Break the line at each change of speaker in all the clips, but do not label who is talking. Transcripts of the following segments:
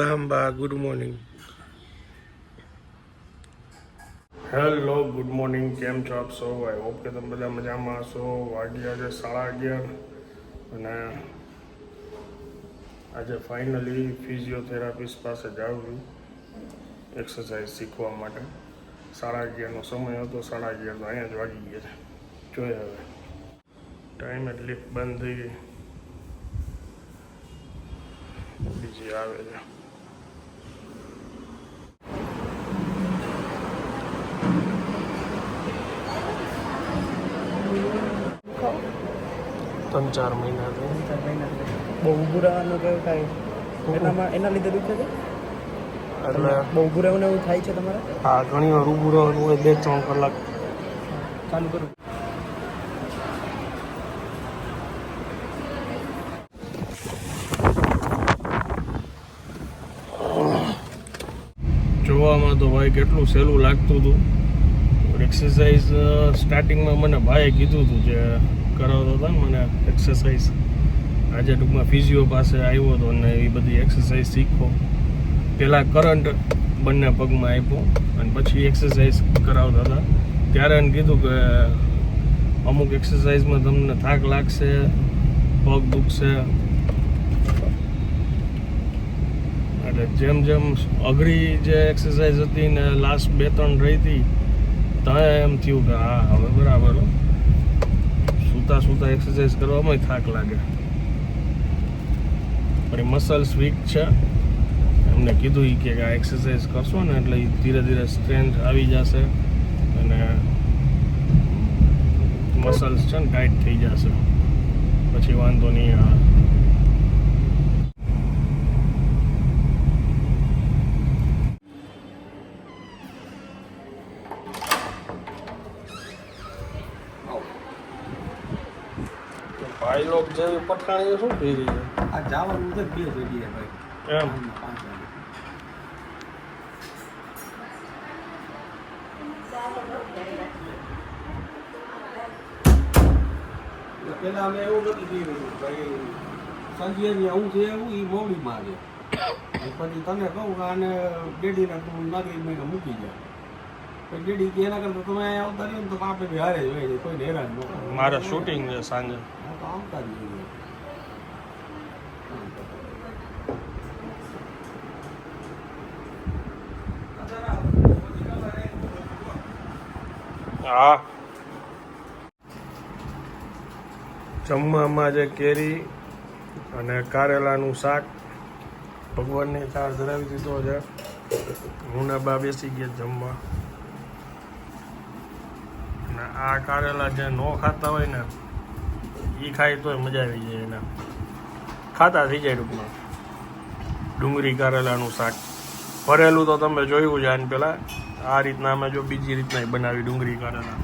Amba good morning. Hello good morning, કેમ છો આપ સૌ? આઈ હોપ કે તમે બધા મજામાં હશો. વાગ્યા છે 11:30 અને આજે ફાઇનલી ફિઝિયોથેરાપિસ્ટ પાસે જાઉં છું એક્સરસાઇઝ શીખવા માટે. 11:30નો સમય હતો, 11:30 તો અહીંયા જ વાગી ગયા છે. જોઈએ હવે ટાઈમ જ લિફ્ટ બંધ થઈ ગઈ, બીજી આવે છે. ત્રણ ચાર મહિના
બહુ ઊભું રહેવાનું કે કાંઈ એના લીધે દુખે છે?
એટલે
બહુ ઊભું રહેવાનું એવું થાય છે તમારે?
હા, ઘણી વાર ઊભું રહેવાનું હોય, 2-3 કલાક.
ચાલુ કરું.
જોવામાં તો ભાઈ કેટલું સહેલું લાગતું હતું. એક્સરસાઇઝ સ્ટાર્ટિંગમાં મને ભાઈએ કીધું હતું જે કરાવતો હતો ને મને એક્સરસાઇઝ, આજે ટૂંકમાં ફિઝિયો પાસે આવ્યો હતો અને એ બધી એક્સરસાઇઝ શીખો. પહેલાં કરંટ બંને પગમાં આપ્યો અને પછી એક્સરસાઇઝ કરાવતા હતા. ત્યારે એને કીધું કે અમુક એક્સરસાઇઝમાં તમને થાક લાગશે, પગ દુખશે, એટલે જેમ જેમ અઘરી જે એક્સરસાઇઝ હતી ને લાસ્ટ 2-3 રહી હતી ત્યાં એમ થયું કે હા હવે બરાબર, સૂતા એક્સરસાઇઝ કરવામાં થાક લાગે. પણ મસલ્સ વીક છે, એમને કીધું કે આ એક્સરસાઇઝ કરશો ને એટલે ધીરે ધીરે સ્ટ્રેન્થ આવી જશે અને મસલ્સ છે ને ટાઈટ થઈ જશે, પછી વાંધો નહીં આવે. ભાઈ લોક જેવી પઠાણીઓ શું થઈ રહી છે?
આ જવાનું છે 2 જગ્યાએ ભાઈ.
એમ
5 વાગે. પેલા અમે એવું નથી કીધું ભાઈ, સંજયની આવું છે એવું એ મોવડીમાં છે. પછી તને કહું કે આને ડેડીને તું નાગરિક મહિને મૂકી જાય, પછી ડેડી કે એના કરતાં તમે અહીંયા આવતા રહ્યો ને તો આપણે બી હારે જ હોય છે, કોઈને હેરાન ન કરે.
મારે શૂટિંગ છે સાંજે.
હા તો આવતા જ જોઈએ.
હા, જમવામાં જે કેરી અને કારેલાનું શાક, ભગવાનની થાળ ધરાવી દીધો છે. હું ને બા બેસી ગયા જમવા. અને આ કારેલા જે ન ખાતા હોય ને એ ખાય તોય મજા આવી જાય, એના ખાતા થઈ જાય ટૂંકમાં. ડુંગળી કારેલાનું શાક ભરેલું તો તમે જોયું છે આને પહેલાં. આ રીતના અમે જો બીજી રીતના બનાવી ડુંગળી કારેલા.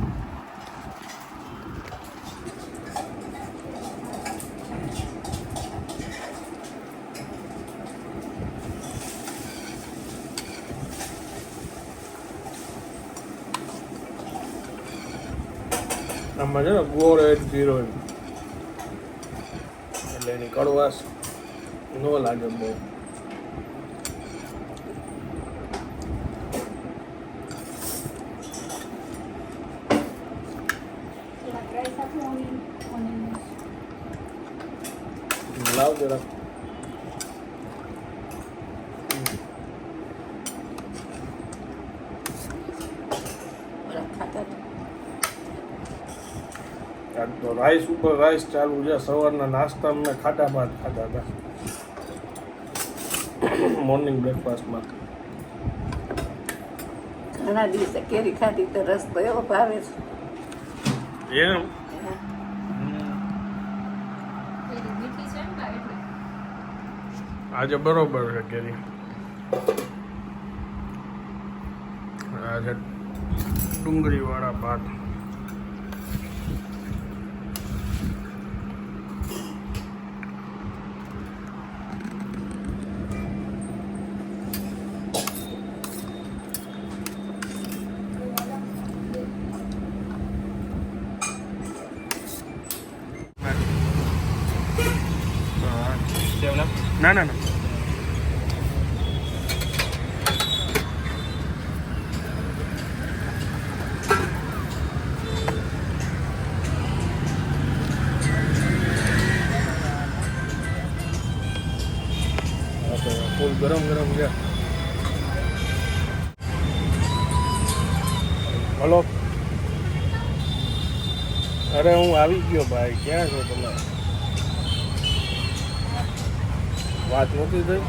આમાં છે ને ગોળ એડ જીરો એટલે એની કડવાશ ન લાગે બહુ. લાવ જરા. તો રાઈસ ઉપર રાઈસ ચાલુ છે. સવારના નાસ્તા મેં ખાટા ભાત ખાતા હતા મોર્નિંગ બ્રેકફાસ્ટમાં.
ઘણા દિવસે કેરી ખાધી તો રસ તો એવો ભાવે છે.
એમ આજે બરોબર છે કેરી. આજે ડુંગળી વાળા ભાત. ના ના ના ગરમ ગરમ છે. હલો, અરે હું આવી ગયો ભાઈ. ક્યાં છો તમે? વાત નહોતી થઈ.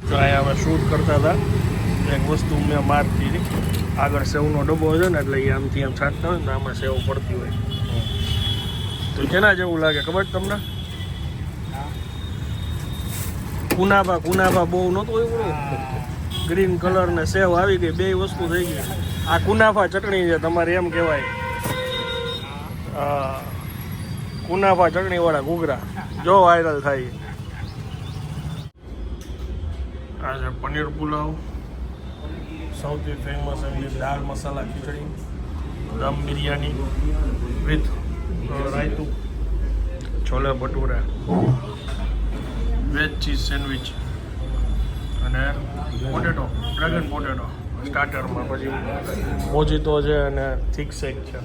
તો અહીંયા અમે શૂટ કરતા હતા. એક વસ્તુ મેં મારતી હતી. આગળ સેવનો ડબ્બો છે ને, એટલે એ આમથી આમ છાંટતા હોય ને, આમાં સેવ પડતી હોય. તો જેના જેવું લાગે ખબર છે તમને? કુનાભા બહુ નહોતું એવું. ગ્રીન કલર ને સેવ આવી ગઈ, બે વસ્તુ થઈ ગઈ. આ કુનાફા ચટણી છે તમારે, એમ કહેવાય. હા, કુનાફા ચટણી વાળા ઘૂઘરા જો વાયરલ થાય. આ છે પનીર પુલાવ, સૌથી ફેમસ એમની દાળ મસાલા ખીચડી, દમ બિરયાની વિથ રાયતું, chole bhatura, veg cheese sandwich અને પોટેટો, ડ્રેગન પોટેટો સ્ટાર્ટરમાં. પછી મોજીતો છે અને થીક શેક છે.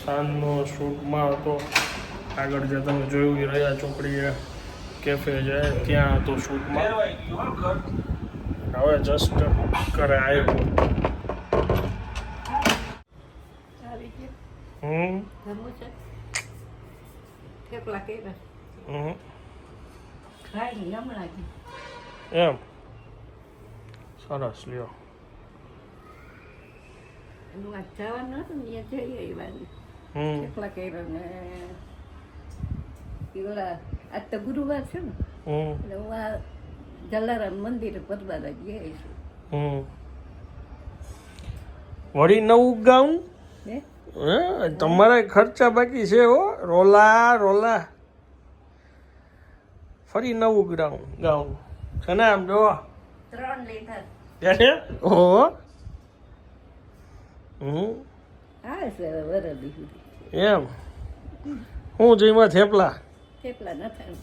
સાંજનો શૂટમાં હતો. આગળ જે તમે જોયું એ રહ્યા ચોકડીએ કેફે છે, ત્યાં હતો શૂટમાં. હવે જસ્ટ ઘરે આવ્યો.
આવી ગયો
હમ
જમવું છે થેપલા કર્યા
હમ
ખાઈ હમણાં જ
એમ સરસ લ્યો.
એનું આ જવાનું હતું ને ત્યાં જઈ આવ્યા.
હમ
થેપલા કર્યા ને ઓલા આજ તો ગુરુવાર છે ને,
હમ
એટલે હું આ જલારામ મંદિરે પરબારા જઈ છું.
વળી નવું ગાઉન
હે
તમારા ખર્ચા બાકી છે હો. રોલા ફરી નવું ગાઉન છે ને, આમ જો
3 લીધા.
ઓહો.
હા સર વરદી સુધી
એમ હું જઈમાં થેપલા
થેપલા નથી.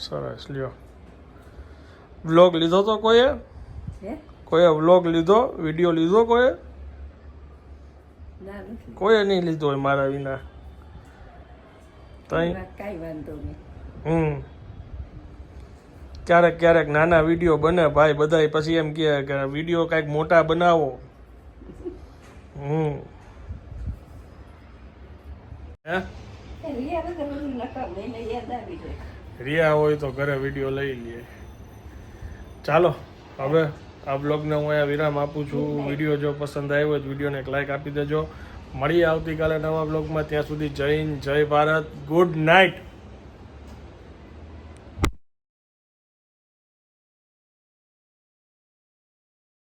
સરસ લ્યો. વ્લોગ લીધો તો કોઈએ વ્લોગ લીધો, વિડીયો લીધો કોઈએ?
ના નથી
કોઈએ નહીં લીધો હોય મારા વિના. તઈ
કાંઈ વાંધો નહીં.
ક્યારેક નાના વિડીયો બને ભાઈ બધાય, પછી એમ કહે કે વિડીયો કાંઈક મોટા બનાવો. હે
રિયા વગર બધું નકામ, એને યાદ આવી જાય.
રિયા હોય તો ઘરે વિડીયો લઈ લઈએ. ચાલો હવે આ બ્લોગને હું અહીંયા વિરામ આપું છું. વિડીયો જો પસંદ આવ્યો હોય તો વિડીયોને એક લાઈક આપી દેજો. મળીએ આવતીકાલે નવા બ્લોગમાં. ત્યાં સુધી જય હિન્દ, જય ભારત, ગુડ નાઇટ.